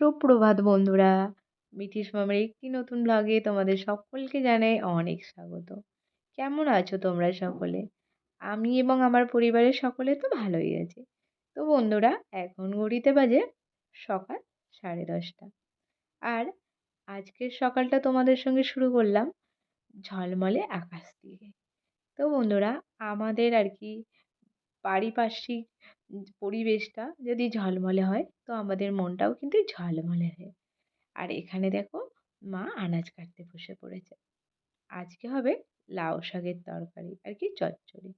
সুপ্রভাত বন্ধুরা। মিঠিস মামের একটি নতুন ব্লগে তোমাদের সকলকে জানাই অনেক স্বাগত। কেমন আছো তোমরা সকলে? আমি এবং আমার পরিবারের সকলে তো ভালোই আছি। তো বন্ধুরা, এখন ঘড়িতে বাজে সকাল 10:30। আর আজকের সকালটা তোমাদের সঙ্গে শুরু করলাম ঝলমলে আকাশ দিয়ে। তো বন্ধুরা, আমাদের আর কি পারিপার্শ্বিক পরিবেশটা যদি ঝলমলে হয় তো আমাদের মনটাও কিন্তু ঝলমলে হয়। আর এখানে দেখো, মা আনাজ কাটতে বসে পড়েছে। আজকে হবে লাউ শাকের তরকারি আর কি চচ্চড়ি।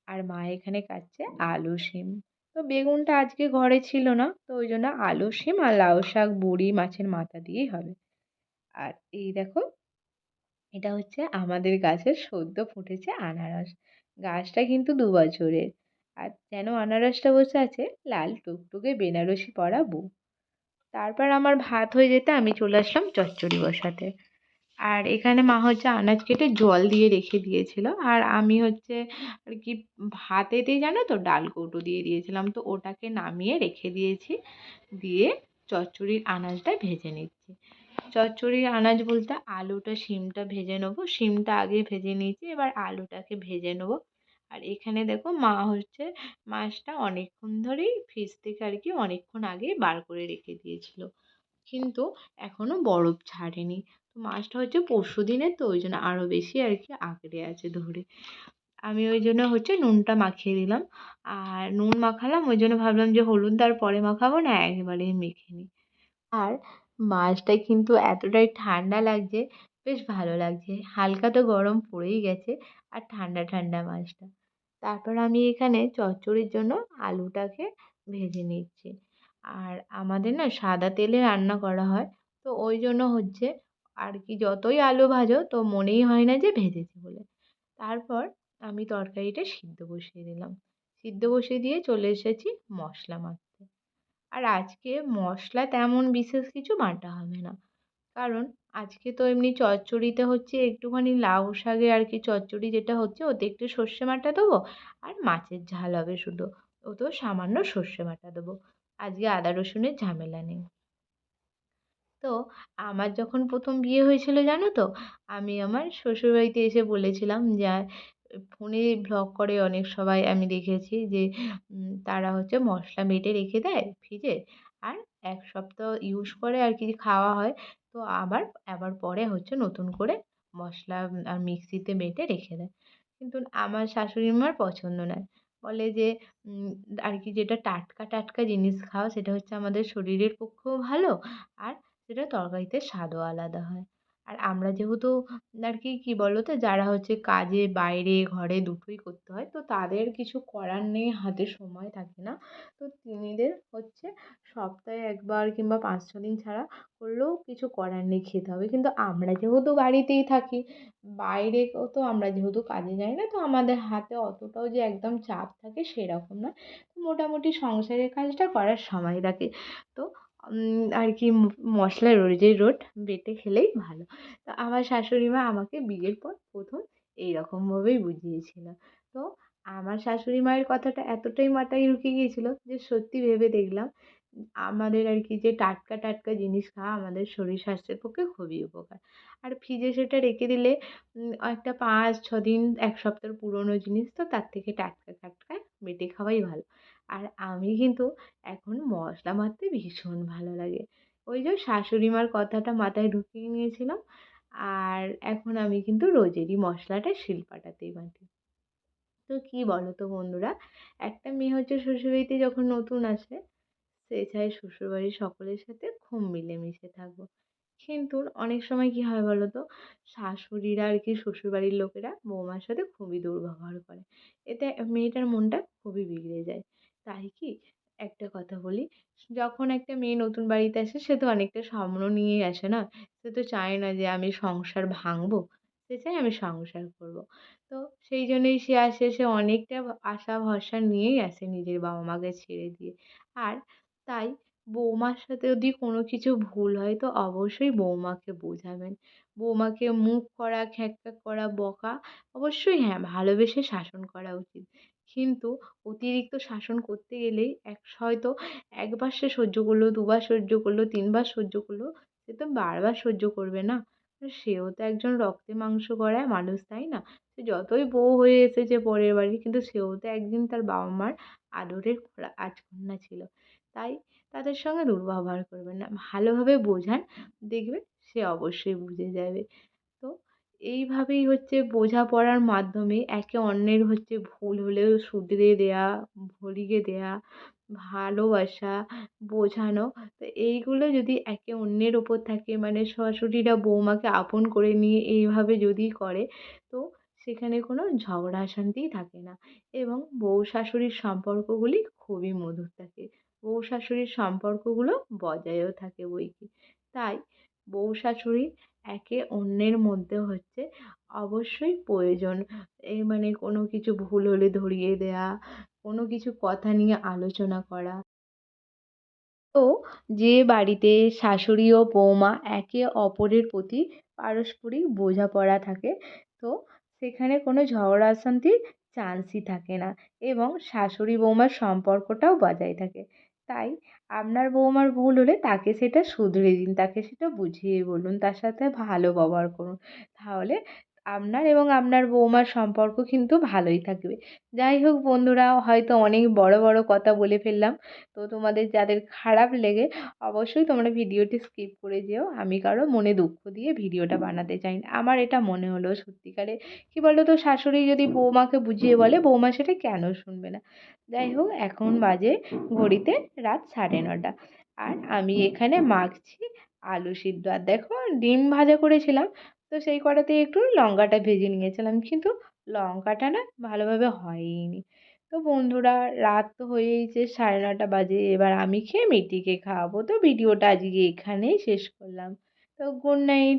আর মা এখানে কাটছে আলু শিম। তো বেগুনটা আজকে ঘরে ছিল না, তো ওই জন্য আলু শিম আর লাউ শাক বড়ি মাছের মাথা দিয়েই হবে। আর এই দেখো, এটা হচ্ছে আমাদের গাছের সদ্য ফুটেছে আনারস। গাছটা কিন্তু 2 বছরের। আর যেন আনারসটা বসে আছে লাল টুকটুকে বেনারসি পরা বউ। তারপর আমার ভাত হয়ে যেতে আমি চলে আসলাম চচ্চড়ি বসাতে। আর এখানে মা হচ্ছে আনাজ কেটে জল দিয়ে রেখে দিয়েছিল। আর আমি হচ্ছে আর কি ভাতেতেই জানো তো ডাল কৌটো দিয়ে দিয়েছিলাম, তো ওটাকে নামিয়ে রেখে দিয়েছি। দিয়ে চচ্চড়ির আনাজটা ভেজে নিচ্ছি। চচ্চড়ির আনাজ বলতে আলুটা শিমটা ভেজে নেবো। শিমটা আগে ভেজে নিয়েছি, এবার আলুটাকে ভেজে নেবো। আর এখানে দেখো, মা হচ্ছে মাছটা অনেকক্ষণ ধরেই ফ্রিজ থেকে আর কি অনেকক্ষণ আগেই বার করে রেখে দিয়েছিল, কিন্তু এখনো বরফ ছাড়েনি। তো মাছটা হচ্ছে পরশুদিনের, তো ওই জন্য আরও বেশি আর কি আঁকড়ে আছে ধরে। আমি ওই জন্য হচ্ছে নুনটা মাখিয়ে দিলাম। আর নুন মাখালাম, ওই জন্য ভাবলাম যে হলুদ আর পরে মাখাবো না, একবারেই মেখে নিই। আর মাছটা কিন্তু এতটাই ঠান্ডা লাগছে, বেশ ভালো লাগছে। হালকা তো গরম পড়েই গেছে, আর ঠান্ডা ঠান্ডা মাছটা। তারপর আমি এখানে চচ্চড়ির জন্য আলুটাকে ভেজে নিচ্ছি। আর আমাদের না সাদা তেলে রান্না করা হয়, তো ওই জন্য হচ্ছে আর কি যতই আলু ভাজো তো মনেই হয় না যে ভেজেছি বলে। তারপর আমি তরকারিটা সিদ্ধ বসিয়ে দিলাম। সিদ্ধ বসিয়ে দিয়ে চলে এসেছি মশলা মাখতে। আর আজকে মশলা তেমন বিশেষ কিছু বাটা হবে না, কারণ আজকে তো এমনি চচ্চড়িতে হচ্ছে একটুখানি লাউ শাকে আর কি চচ্চড়ি যেটা হচ্ছে, ওতে একটু সর্ষে বাটা দেবো। আর মাছের ঝাল হবে শুধু, ওতেও সামান্য সর্ষে বাটা দেবো। আজকে আদা রসুনের ঝামেলা নেই। তো আমার যখন প্রথম বিয়ে হয়েছিল জানো তো, আমি আমার শ্বশুরবাড়িতে এসে বলেছিলাম যে ফোনে ভ্লগ করে অনেক সবাই আমি দেখেছি যে তারা হচ্ছে মশলা বেটে রেখে দেয় ফ্রিজে। আর 1 সপ্তাহ ইউজ করে আর কি খাওয়া হয়। তো আবার আবার পরে হচ্ছে নতুন করে মশলা আর মিক্সিতে বেটে রেখে দেয়। কিন্তু আমার শাশুড়ি মার পছন্দ নয়। বলে যে উম আর কি যেটা টাটকা টাটকা জিনিস খাওয়া সেটা হচ্ছে আমাদের শরীরের পক্ষেও ভালো। আর সেটা তরকারিতে স্বাদও আলাদা হয়। আর আমরা যেহেতু আর কি কি বলো তো, যারা হচ্ছে কাজে বাইরে ঘরে দুটোই করতে হয়, তো তাদের কিছু করার নেই, হাতে সময় থাকে না। তো তিনিদের হচ্ছে সপ্তাহে একবার কিংবা 5-6 দিন ছাড়া করলেও কিছু করার নেই, খেতে হবে। কিন্তু আমরা যেহেতু বাড়িতেই থাকি, বাইরেও তো আমরা যেহেতু কাজে যাই না, তো আমাদের হাতে অতটাও যে একদম চাপ থাকে সেরকম না। মোটামুটি সংসারের কাজটা করার সময় থাকে। তো আর কি মশলা রোজের রোজ বেটে খেলেই ভালো। তো আমার শাশুড়ি মা আমাকে বিয়ের পর প্রথম এইরকমভাবেই বুঝিয়েছিল। তো আমার শাশুড়ি মায়ের কথাটা এতটাই মাথায় ঢুকে গিয়েছিল যে সত্যি ভেবে দেখলাম আমাদের আর কি যে টাটকা টাটকা জিনিস খাওয়া আমাদের শরীর স্বাস্থ্যের পক্ষে খুবই উপকার। আর ফ্রিজে সেটা রেখে দিলে একটা 5-6 দিন 1 সপ্তাহের পুরনো জিনিস, তো তার থেকে টাটকা টাটকা বেটে খাওয়াই ভালো। আর আমি কিন্তু এখন মশলা মাখতে ভীষণ ভালো লাগে। ওই যে শাশুড়ি মার কথাটা মাথায় ঢুকিয়ে নিয়েছিলাম। আর এখন আমি কিন্তু রোজেরই মশলাটা শিলপাটাতেই বাটি। তো কী বলো তো বন্ধুরা, একটা মেয়ে হচ্ছে শ্বশুরবাড়িতে যখন নতুন আসে, সে চায় শ্বশুরবাড়ির সকলের সাথে খুব মিলেমিশে থাকবো। কিন্তু অনেক সময় কী হয় বলো তো, শাশুড়িরা আর কি শ্বশুরবাড়ির লোকেরা বৌমার সাথে খুবই দুর্ব্যবহার করে। এতে মেয়েটার মনটা খুবই বিগড়ে যায়। তাই কি, একটা কথা বলি, যখন একটা মেয়ে নতুন বাড়িতে আসে সে তো অনেকটা স্বপ্ন নিয়েই আসে না? সে তো চায় না যে আমি সংসার ভাঙবো, সে চায় আমি সংসার করবো। তো সেই জন্যই সে আসে, সে অনেকটা আশা ভরসা নিয়েই আসে নিজের বাবা মাকে ছেড়ে দিয়ে। আর তাই বৌমার সাথে যদি কোনো কিছু ভুল হয় তো অবশ্যই বৌমাকে বোঝাবেন। বৌমাকে মুখ করা, খ্যাঁক্কা করা, বকা অবশ্যই হ্যাঁ, ভালোবেসে শাসন করা উচিত। কিন্তু অতিরিক্ত শাসন করতে গেলেই হয়তো একবার সে সহ্য করলো, দুবার সহ্য করলো, ৩ বার সহ্য করলো, সে তো বারবার সহ্য করবে না। তো সেও তো একজন রক্তে মাংস গড়া মানুষ, তাই না? সে যতই বউ হয়ে এসেছে পরের বাড়ির, কিন্তু সেও তো একদিন তার বাবা-মার আদরের রাজকন্যা ছিল। তাই তাদের সঙ্গে দুর্ব্যবহার করবেন না। ভালোভাবে বোঝান, দেখবে সে অবশ্যই বুঝে যাবে। তো এইভাবেই বোঝাপড়ার মাধ্যমে একে অন্যের ভুল হলেও শুধরে দেয়া, ভরিয়ে দেয়া, ভালোবাসা, বোঝানো। তো এইগুলো যদি একে অন্যের ওপর থাকে, মানে শাশুড়িরা বৌমাকে আপন করে নিয়ে এইভাবে যদি করে, তো সেখানে কোনো ঝগড়া অশান্তিই থাকে না এবং বউ শাশুড়ির সম্পর্কগুলি খুবই মধুর থাকে। বউ শাশুড়ির সম্পর্কগুলো বজায়ও থাকে বৈকি। তাই বউ শাশুড়ি একে অন্যের মধ্যে অবশ্যই প্রয়োজন। মানে কোনো কিছু ভুল হলে ধরিয়ে দেয়া, কোনো কিছু কথা নিয়ে আলোচনা করা। তো যে বাড়িতে শাশুড়ি ও বৌমা একে অপরের প্রতি পারস্পরিক বোঝাপড়া থাকে, তো সেখানে কোনো ঝগড়া অশান্তির চান্সই থাকে না এবং শাশুড়ি বৌমার সম্পর্কটাও বজায় থাকে। তাই আপনার বৌমার ভুল হলে তাকে সেটা শুধরে দিন, তাকে সেটা বুঝিয়ে বলুন, তার সাথে ভালো ব্যবহার করুন। তাহলে আপনার এবং আপনার বৌমার সম্পর্ক কিন্তু ভালোই থাকবে। যাই হোক বন্ধুরা, হয়তো অনেক বড় বড় কথা বলে ফেললাম। তো তোমাদের যাদের খারাপ লেগে, অবশ্যই তোমরা ভিডিওটি স্কিপ করে যেও। আমি কারো মনে দুঃখ দিয়ে ভিডিওটা বানাতে চাই না। আমার এটা মনে হলো সত্যিকারে, কী বলো তো, শাশুড়ি যদি বৌমাকে বুঝিয়ে বলে, বৌমা সেটা কেন শুনবে না? যাই হোক, এখন বাজে ঘড়িতে রাত 9:30, আর আমি এখানে মাখছি আলু সিদ্ধ। আর দেখো, ডিম ভাজা করেছিলাম, তো সেই কড়াতেই একটু লঙ্কাটা ভেজে নিয়েছিলাম, কিন্তু লঙ্কাটা না ভালোভাবে হয়ইনি। তো বন্ধুরা, রাত তো হয়েইছে, 9:30 বাজে। এবার আমি খেয়ে মিটিকে খাওয়াবো। তো ভিডিওটা আজকে এখানেই শেষ করলাম। তো গুড নাইট।